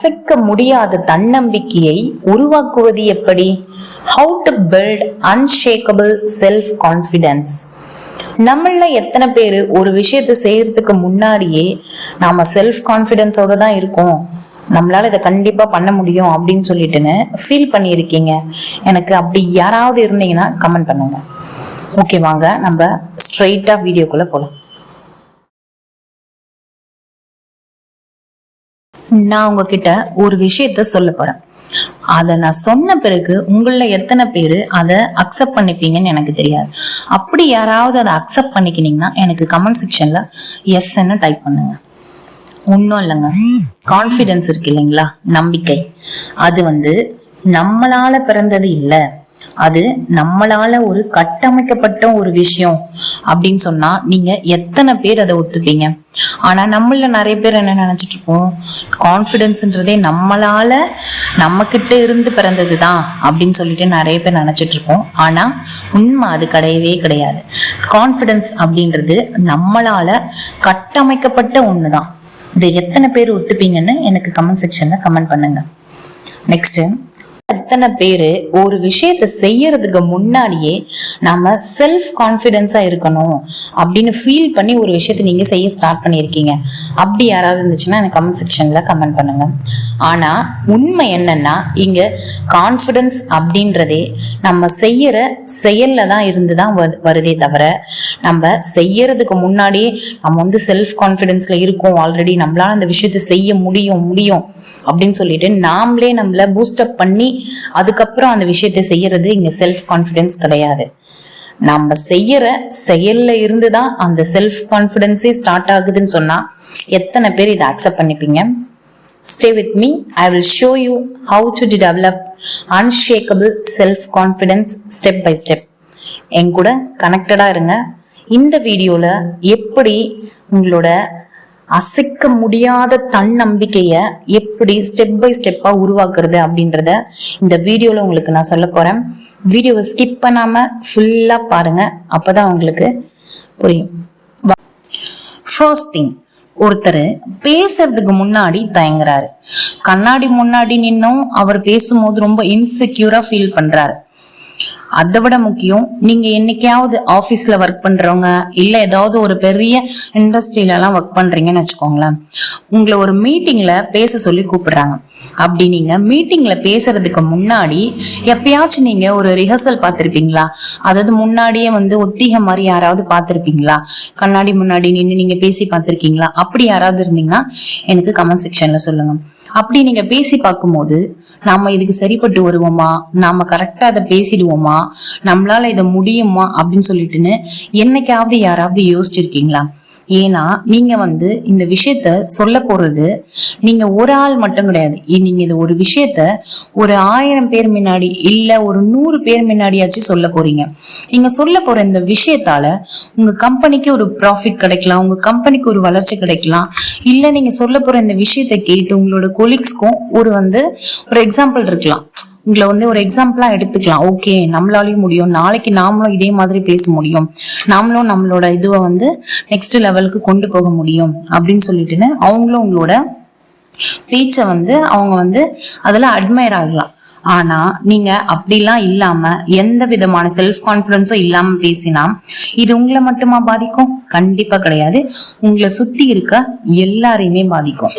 அசைக்க முடியாத தன்னம்பிக்கையை உருவாக்குவது எப்படி? How to build unshakable self confidence. நம்மள எத்தனை பேர் ஒரு விஷயத்தை செய்யறதுக்கு முன்னாடியே நாம செல்ஃப் கான்பிடன்ஸோட தான் இருக்கோம், நம்மளால இதை கண்டிப்பா பண்ண முடியும் அப்படின்னு சொல்லிட்டுன்னு ஃபீல் பண்ணியிருக்கீங்க? எனக்கு அப்படி யாராவது இருந்தீங்கன்னா கமெண்ட் பண்ணுங்க. ஓகே, வாங்க நம்ம ஸ்ட்ரெயிட்டா வீடியோக்குள்ள போலாம். நான் உங்ககிட்ட ஒரு விஷயத்த சொல்ல போறேன். அத நான் சொன்ன பிறகு உங்கள எத்தனை பேரு அதை அக்செப்ட் பண்ணிப்பீங்கன்னு எனக்கு தெரியாது. அப்படி யாராவது அதை அக்செப்ட் பண்ணிக்கினீங்கன்னா எனக்கு கமெண்ட் செக்ஷன்ல எஸ்ன்னு டைப் பண்ணுங்க. ஒன்னும் இல்லைங்க, கான்பிடன்ஸ் இருக்கு இல்லைங்களா, நம்பிக்கை. அது நம்மளால பிறந்தது இல்ல, அது நம்மளால ஒரு கட்டமைக்கப்பட்ட ஒரு விஷயம் அப்படின்னு சொன்னா நீங்க எத்தனை பேர் அதை ஒத்துப்பீங்க? ஆனா நம்மள நிறைய பேர் என்ன நினைச்சிட்டு இருக்கோம், கான்பிடன்ஸ்ன்றதே நம்மளால நம்ம கிட்ட இருந்து பிறந்ததுதான் அப்படின்னு சொல்லிட்டு நிறைய பேர் நினைச்சிட்டு இருக்கோம். ஆனா உண்மை அது கிடையவே கிடையாது. கான்பிடன்ஸ் அப்படின்றது நம்மளால கட்டமைக்கப்பட்ட ஒண்ணுதான். இதை எத்தனை பேர் ஒத்துப்பீங்கன்னு எனக்கு கமெண்ட் செக்ஷன்ல கமெண்ட் பண்ணுங்க. நெக்ஸ்ட், எத்தனை பேரு ஒரு விஷயத்த செய்யறதுக்கு முன்னாடியே நாம செல்ஃப் கான்பிடன்ஸா இருக்கணும் அப்படின்னு ஃபீல் பண்ணி ஒரு விஷயத்த நீங்க செய்ய ஸ்டார்ட் பண்ணிருக்கீங்க? அப்படி யாராவது இருந்துச்சுன்னா எனக்கு கமெண்ட் செக்ஷன்ல கமெண்ட் பண்ணுங்க. ஆனா உண்மை என்னன்னா, இங்க கான்பிடன்ஸ் அப்படின்றதே நம்ம செய்யற செயல்ல தான் இருந்துதான் வருதே தவிர, நம்ம செய்யறதுக்கு முன்னாடியே நம்ம செல்ஃப் கான்பிடன்ஸ்ல இருக்கோம், ஆல்ரெடி நம்மளால அந்த விஷயத்த செய்ய முடியும் அப்படின்னு சொல்லிட்டு நாமளே நம்மள பூஸ்டப் பண்ணி அதுக்கப்புறம் அந்த விஷயத்தை செய்யறது இங்க செல்ஃப் கான்பிடன்ஸ் கிடையாது. நம்ம செய்யற செயல்ல இருந்துதான் அந்த செல்ஃப் கான்பிடன்ஸே ஸ்டார்ட் ஆகுதுன்னு சொன்னா எத்தனை பேர் இதை accept பண்ணிப்பீங்க? Stay with me. I will show you how to develop unshakable self confidence step by step. என் கூட கனெக்டடா இருங்க. இந்த வீடியோல எப்படி உங்களோட அசைக்க முடியாத தன்னம்பிக்கைய எப்படி ஸ்டெப் பை ஸ்டெப்பா உருவாக்குறது அப்படின்றத இந்த வீடியோல உங்களுக்கு நான் சொல்ல போறேன். வீடியோவை ஸ்கிப் பண்ணாம ஃபுல்லா பாருங்க, அப்பதான் உங்களுக்கு புரியும். ஃபர்ஸ்ட் திங், ஒருத்தர் பேசுறதுக்கு முன்னாடி தயங்குறாரு. கண்ணாடி முன்னாடி நின்னும் அவர் பேசும்போது ரொம்ப இன்செக்யூரா ஃபீல் பண்றாரு. அதை விட முக்கியம், நீங்க என்னைக்காவது ஆபீஸ்ல ஒர்க் பண்றவங்க இல்ல ஏதாவது ஒரு பெரிய இண்டஸ்ட்ரியில எல்லாம் ஒர்க் பண்றீங்கன்னு வச்சுக்கோங்களேன். உங்களை ஒரு மீட்டிங்ல பேச சொல்லி கூப்பிடுறாங்க. அப்படி நீங்க மீட்டிங்ல பேசுறதுக்கு முன்னாடி எப்பயாச்சும் நீங்க ஒரு ரிஹர்சல் பார்த்திருப்பீங்களா? அதாவது முன்னாடியே ஒத்திகை மாதிரி யாராவது பார்த்திருப்பீங்களா? கண்ணாடி முன்னாடி நின்று நீங்க பேசி பார்த்திருக்கீங்களா? அப்படி யாராவது இருந்தீங்கன்னா எனக்கு கமெண்ட் செக்ஷன்ல சொல்லுங்க. அப்படி நீங்க பேசி பார்க்கும்போது நாம இதுக்கு சரிப்பட்டு வருவோமா, நாம கரெக்டா அதை பேசிடுவோமா, நம்மளால இதை முடியுமா அப்படின்னு சொல்லிட்டுன்னு என்னைக்காவது யாராவது யோசிச்சிருக்கீங்களா? ஏன்னா நீங்க இந்த விஷயத்த சொல்ல போறது நீங்க ஒரு ஆள் மட்டும் கிடையாது. நீங்க இது ஒரு விஷயத்த ஒரு 1000 பேர் முன்னாடி இல்ல ஒரு 100 பேர் முன்னாடியாச்சும் சொல்ல போறீங்க. நீங்க சொல்ல போற இந்த விஷயத்தால உங்க கம்பெனிக்கு ஒரு ப்ராஃபிட் கிடைக்கலாம், உங்க கம்பெனிக்கு ஒரு வளர்ச்சி கிடைக்கலாம். இல்ல நீங்க சொல்ல போற இந்த விஷயத்த கேட்டு உங்களோட கொலீக்ஸ்க்கும் ஒரு எக்ஸாம்பிள் இருக்கலாம். உங்களை ஒரு எக்ஸாம்பிளா எடுத்துக்கலாம். ஓகே, நம்மளாலையும் முடியும், நாளைக்கு நாமளும் இதே மாதிரி பேச முடியும், நாமளும் நம்மளோட இதுவை நெக்ஸ்ட் லெவலுக்கு கொண்டு போக முடியும் அப்படின்னு சொல்லிட்டுன்னு அவங்களும் உங்களோட பேச்ச அவங்க அதெல்லாம் அட்மையர் ஆகலாம். ஆனா நீங்க அப்படிலாம் இல்லாம எந்த விதமான செல்ஃப் கான்பிடன்ஸும் இல்லாம பேசினா இது உங்களை மட்டுமா பாதிக்கும்? கண்டிப்பா கிடையாது, உங்களை சுத்தி இருக்க எல்லாரையுமே பாதிக்கும்.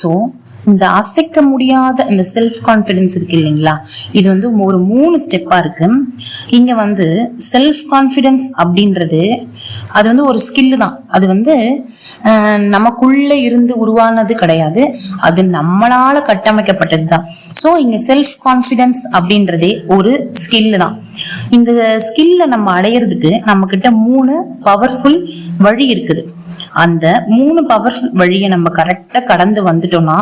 சோ இந்த அசைக்க முடியாத இந்த செல்ஃப் கான்பிடன்ஸ் இருக்கு இல்லைங்களா, இது ஒரு 3 ஸ்டெப்பா இருக்கு. இங்க செல்ஃப் கான்பிடன்ஸ் அப்படின்றது அது ஒரு ஸ்கில் தான். அது நமக்குள்ள இருந்து உருவானது கிடையாது, அது நம்மளால கட்டமைக்கப்பட்டது தான். சோ இங்க செல்ஃப் கான்பிடன்ஸ் அப்படின்றதே ஒரு ஸ்கில் தான். இந்த ஸ்கில்ல நம்ம அடையிறதுக்கு நம்ம கிட்ட 3 பவர்ஃபுல் வழி இருக்குது. அந்த 3 பவர்ஃபுல் வழியை நம்ம கரெக்டா கடந்து வந்துட்டோம்னா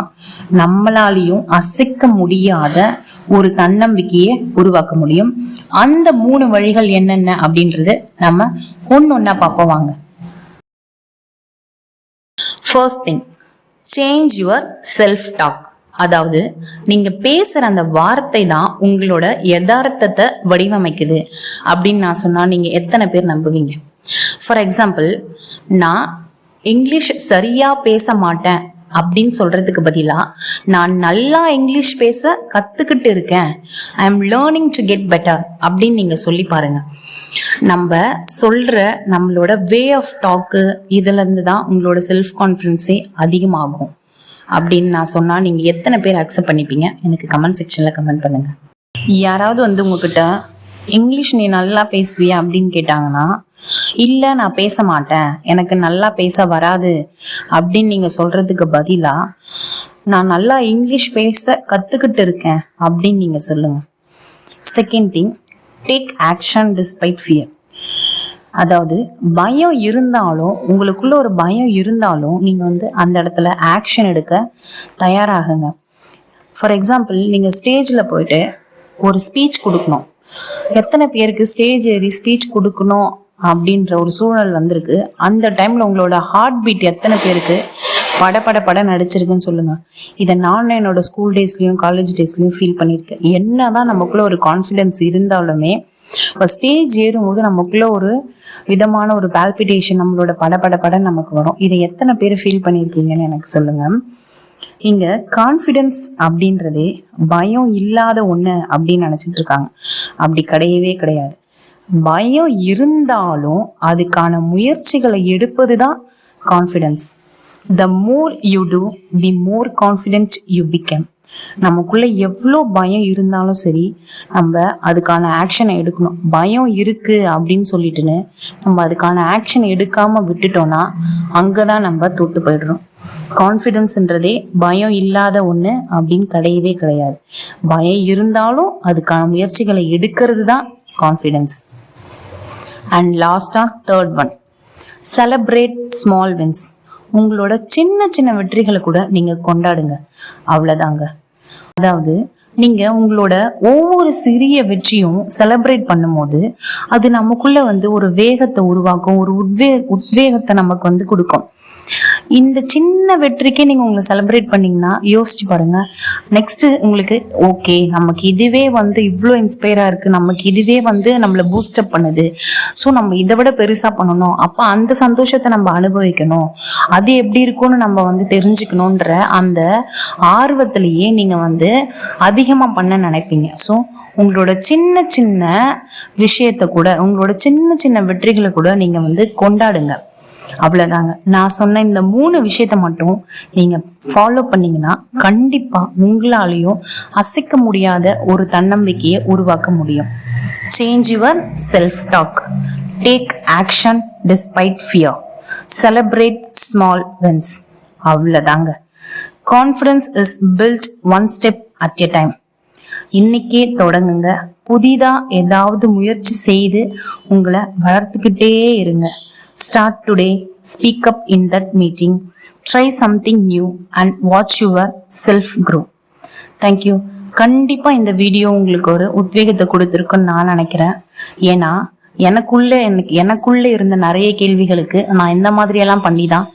நம்மளாலையும் அசைக்க முடியாத ஒரு தன்னம்பிக்கையை உருவாக்க முடியும். அந்த 3 வழிகள் என்னென்ன அப்படின்றது நம்ம ஒன்னொன்னா பார்ப்போம் வாங்க. First thing, change your self talk. அதாவது நீங்க பேசுற அந்த வார்த்தை தான் உங்களோட யதார்த்தத்தை வடிவமைக்குது அப்படின்னு நான் சொன்னா நீங்க எத்தனை பேர் நம்புவீங்க? ஃபார் எக்ஸாம்பிள், நான் இங்கிலீஷ் சரியா பேச மாட்டேன் அப்படின்னு சொல்றதுக்கு பதிலா நான் நல்லா இங்கிலீஷ் பேச கத்துக்கிட்டு இருக்கேன், I am learning to get better அப்படின்னு நீங்க சொல்லி பாருங்க. நம்ம சொல்ற நம்மளோட வே ஆஃப் டாக்கு இதுல இருந்து தான் உங்களோட செல்ஃப் கான்ஃபிடன்ஸே அதிகமாகும் அப்படின்னு நான் சொன்னா நீங்க எத்தனை பேர் அக்செப்ட் பண்ணிப்பீங்க? எனக்கு கமெண்ட் செக்ஷன்ல கமெண்ட் பண்ணுங்க. யாராவது உங்ககிட்ட இங்கிலீஷ் நீ நல்லா பேசுவியா அப்படின்னு கேட்டாங்கன்னா, இல்ல நான் பேச மாட்டேன், எனக்கு நல்லா பேச வராது அப்படின்னு நீங்க சொல்றதுக்கு பதிலா நான் நல்லா இங்கிலீஷ் பேச கத்துக்கிட்டு இருக்கேன் அப்படின்னு நீங்க சொல்லுங்க. Second thing, take action despite fear. அதாவது பயம் இருந்தாலும், உங்களுக்குள்ள ஒரு பயம் இருந்தாலும் நீங்க அந்த இடத்துல ஆக்ஷன் எடுக்க தயாராகுங்க. ஃபார் எக்ஸாம்பிள், நீங்க ஸ்டேஜ்ல போயிட்டு ஒரு ஸ்பீச் கொடுக்கணும். எத்தனை பேருக்கு ஸ்டேஜ் ஏறி ஸ்பீச் கொடுக்கணும் அப்படின்ற ஒரு சூழல் வந்திருக்கு? அந்த டைம்ல உங்களோட ஹார்ட் பீட் எத்தனை பேருக்கு பட நடிச்சிருக்குன்னு சொல்லுங்க. இதை நான் என்னோட ஸ்கூல் டேஸ்லயும் காலேஜ் டேஸ்லயும் ஃபீல் பண்ணியிருக்கேன். என்னதான் நமக்குள்ள ஒரு கான்ஃபிடென்ஸ் இருந்தாலுமே இப்போ ஸ்டேஜ் ஏறும்போது நமக்குள்ள ஒரு விதமான ஒரு பால்பிட்டேஷன், நம்மளோட பட நமக்கு வரும். இதை எத்தனை பேர் ஃபீல் பண்ணியிருக்கீங்கன்னு எனக்கு சொல்லுங்க. இங்க கான்ஃபிடென்ஸ் அப்படின்றதே பயம் இல்லாத ஒண்ணு அப்படின்னு நினைச்சிட்டு இருக்காங்க. அப்படி கிடையவே கிடையாது. பயம் இருந்தாலும் அதுக்கான முயற்சிகளை எடுப்பதுதான் confidence. The more you do, the more confident you become. நமக்குள்ள எவ்வளோ பயம் இருந்தாலும் சரி, நம்ம அதுக்கான ஆக்ஷனை எடுக்கணும். பயம் இருக்கு அப்படின்னு சொல்லிட்டுன்னு நம்ம அதுக்கான ஆக்ஷன் எடுக்காம விட்டுட்டோம்னா அங்கதான் நம்ம தோத்து போயிடுறோம். கான்ஃபிடென்ஸ்ன்றதே பயம் இல்லாத ஒண்ணு அப்படின்னு கிடையவே கிடையாது. பயம் இருந்தாலும் அதுக்கான முயற்சிகளை எடுக்கிறது தான் கான்ஃபிடென்ஸ். அண்ட் லாஸ்டா third one, celebrate small wins. உங்களோட சின்ன சின்ன வெற்றிகளை கூட நீங்க கொண்டாடுங்க. அவ்வளவுதாங்க. அதாவது நீங்க உங்களோட ஒவ்வொரு சிறிய வெற்றியும் செலிப்ரேட் பண்ணும்போது அது நமக்குள்ள ஒரு வேகத்தை உருவாக்கும், ஒரு உத்வேகத்தை நமக்கு கொடுக்கும். இந்த சின்ன வெற்றிக்கே நீங்க உங்களை செலிப்ரேட் பண்ணீங்கன்னா யோசிச்சு பாருங்க, நெக்ஸ்ட் உங்களுக்கு ஓகே, நமக்கு இதுவே இவ்வளோ இன்ஸ்பயரா இருக்கு, நமக்கு இதுவே நம்மள பூஸ்டப் பண்ணுது, ஸோ நம்ம இதை விட பெருசா பண்ணணும், அப்ப அந்த சந்தோஷத்தை நம்ம அனுபவிக்கணும், அது எப்படி இருக்கும்னு நம்ம தெரிஞ்சுக்கணுன்ற அந்த ஆர்வத்திலேயே நீங்க அதிகமா பண்ண நினைப்பீங்க. ஸோ உங்களோட சின்ன சின்ன விஷயத்த கூட, உங்களோட சின்ன சின்ன வெற்றிகளை கூட நீங்க கொண்டாடுங்க. அவ்வளவுதாங்க. நான் சொன்ன இந்த 3 விஷயத்த மட்டும் நீங்க ஃபாலோ பண்ணீங்கன்னா கண்டிப்பா உங்களாலையும் அசைக்க முடியாத ஒரு தன்னம்பிக்கையை உருவாக்க முடியும். Change your self talk, take action despite fear, celebrate small wins. அவ்வளவுதாங்க. Confidence is built one step at a time. இன்னைக்கே தொடங்குங்க. புதிதா ஏதாவது முயற்சி செய்து உங்களை வளர்த்துக்கிட்டே இருங்க. Start today, speak up in that meeting, try something new and watch yourself grow. Thank you. கண்டிப்பா இந்த வீடியோ உங்களுக்கு ஒரு உத்வேகத்தை கொடுத்துருக்குன்னு நான் நினைக்கிறேன். ஏன்னா எனக்குள்ள இருந்த நிறைய கேள்விகளுக்கு நான் இந்த மாதிரி எல்லாம் பண்ணிதான்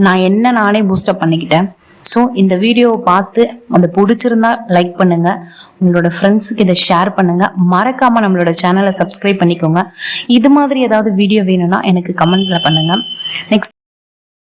நான் நானே பூஸ்டப் பண்ணிக்கிட்டேன். ஸோ இந்த வீடியோவை பார்த்து அதை பிடிச்சிருந்தா லைக் பண்ணுங்க, உங்களோட ஃப்ரெண்ட்ஸுக்கு இதை ஷேர் பண்ணுங்க, மறக்காம நம்மளோட சேனலை சப்ஸ்கிரைப் பண்ணிக்கோங்க. இது மாதிரி ஏதாவது வீடியோ வேணும்னா எனக்கு கமெண்ட்ல பண்ணுங்க. நெக்ஸ்ட்